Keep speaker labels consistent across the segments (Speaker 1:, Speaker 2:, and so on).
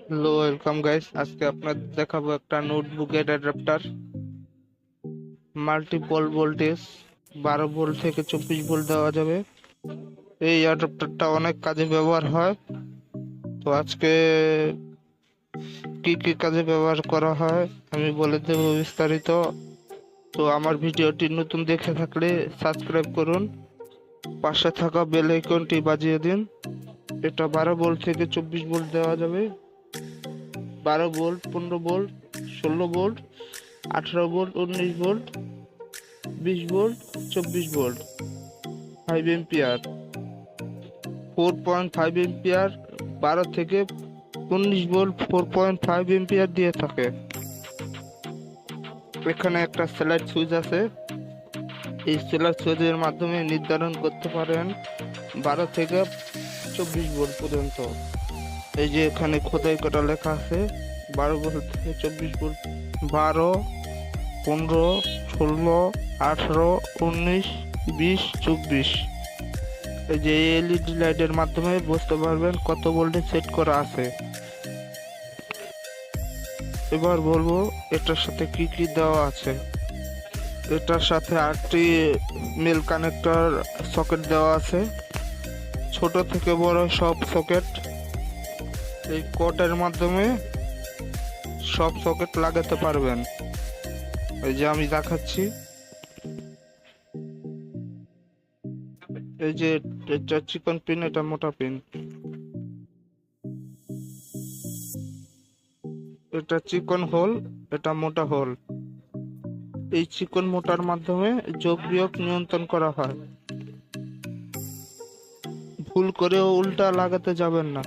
Speaker 1: Hello welcome guys, আজকে আপনাদের দেখাবো একটা নোটবুকের অ্যাডাপ্টার। মাল্টিপল ভোল্টেজ 12 ভোল্ট থেকে 24 ভোল্ট দেওয়া যাবে। এই অ্যাডাপ্টারটা অনেক কাজে ব্যবহার হয়। তো আজকে কি কি কাজে ব্যবহার করা হয় আমি বলে দেব বিস্তারিত। তো আমার ভিডিওটি নতুন দেখে থাকলে সাবস্ক্রাইব করুন, পাশে থাকা বেল আইকনটি বাজিয়ে দিন। এটা 12 ভোল্ট থেকে 24 ভোল্ট দেওয়া যাবে। 12 volt, 15 volt, 16 volt, 18 volt, 19 volt, 20 volt, 24 volt, 5 ampere, 4.5 ampere. 12 থেকে 19 ভোল্ট 4.5 এম্পিয়ার দিয়ে থাকে। এখানে একটা স্লাইড সুইচ আছে। এই স্লাইড সুইচের মাধ্যমে নির্ধারণ করতে পারেন 12 থেকে 24 ভোল্ট পর্যন্ত। এই যে এখানে খোদাই করা লেখা আছে 12 ভোল্ট থেকে 24 ভোল্ট, 12, 15, 16, 18, 19, 20, 24। এই যে এলইডি লাইটের মাধ্যমে বুঝতে পারবেন কত ভোল্টে সেট করা আছে। এবার বলবো এটার সাথে কি কি দেওয়া আছে। এটার সাথে 8টি মেল কানেক্টর সকেট দেওয়া আছে, ছোট থেকে বড় সব সকেট। এই কোডের মাধ্যমে সব সকেট লাগাতে পারবেন। এই যে আমি দেখাচ্ছি, এই যে এটা চিকন পিন, এটা মোটা পিন। এটা চিকন হোল, এটা মোটা হোল। এই চিকন মোটার মাধ্যমে যোগ বিয়োগ নিয়ন্ত্রণ করা হয়। ভুল করেও উল্টা লাগাতে যাবেন না।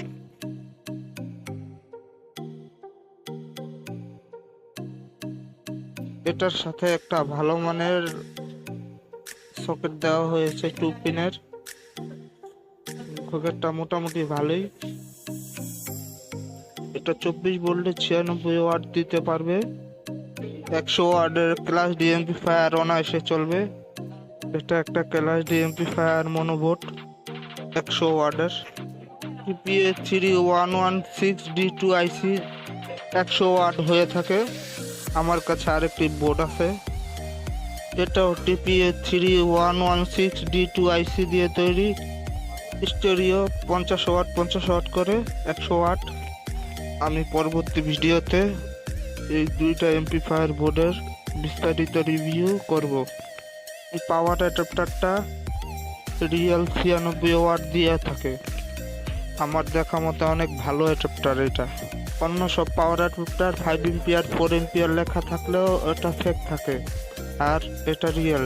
Speaker 1: এটার সাথে একটা ভালো মানের সকেট দেওয়া হয়েছে 2 পিনের। সকেটটা মোটামুটি ভালোই। এটা 24 ভোল্টে 96 ওয়াট দিতে পারবে। 100 ওয়াটের ক্লাস ডি এমপ্লিফায়ার অনায়াসে চলবে। এটা একটা ক্লাস ডি এমপ্লিফায়ার মনোবোর্ড 100 ওয়াটের। টিপিএ 3116D2 আইসি 100 ওয়াট হয়ে থাকে। আমার কাছে আরেকটি বোর্ড আছে, এটাও টিপিএ 3116D2 আইসি দিয়ে তৈরি। স্টেরিও 50 ওয়াট 50 ওয়াট করে 100 ওয়াট। আমি পরবর্তী ভিডিওতে এই দুইটা এমপ্লিফায়ার বোর্ডের বিস্তারিত রিভিউ করব। এই পাওয়ার অ্যাডাপ্টারটা রিয়েল 96 ওয়াট দিয়ে থাকে। আমার দেখা মতে অনেক ভালো অ্যাডাপ্টার এটা। অন্য সব পাওয়ার অ্যাডাপ্টার 5 এম্পিয়ার 4 এম্পিয়ার লেখা থাকলেও এটা ফেক থাকে, আর এটা রিয়েল।